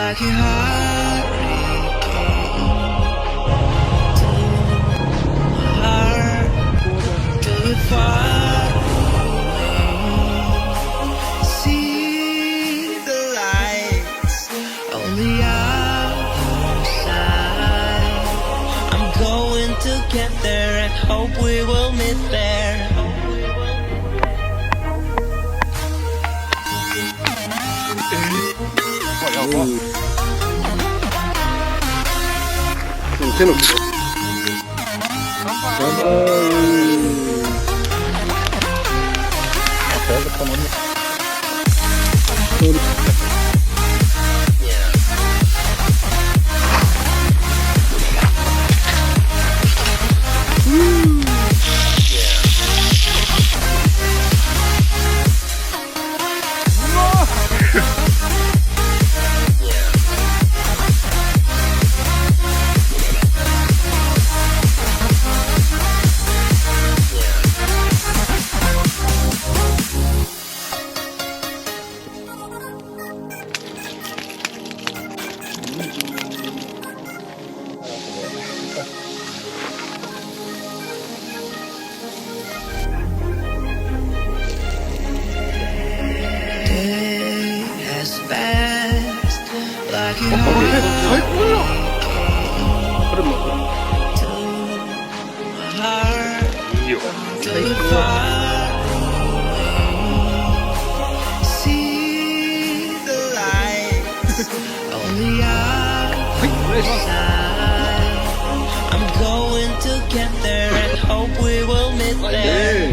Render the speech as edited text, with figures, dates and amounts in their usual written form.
like a hurricane to my heart, to be far away. See the lights on the other side. I'm going to get there and hope we will meet there. Day has passed like a hurricane to my heart, to the far away. See the lights on the other side. I'm going to get there and hope we will meet there.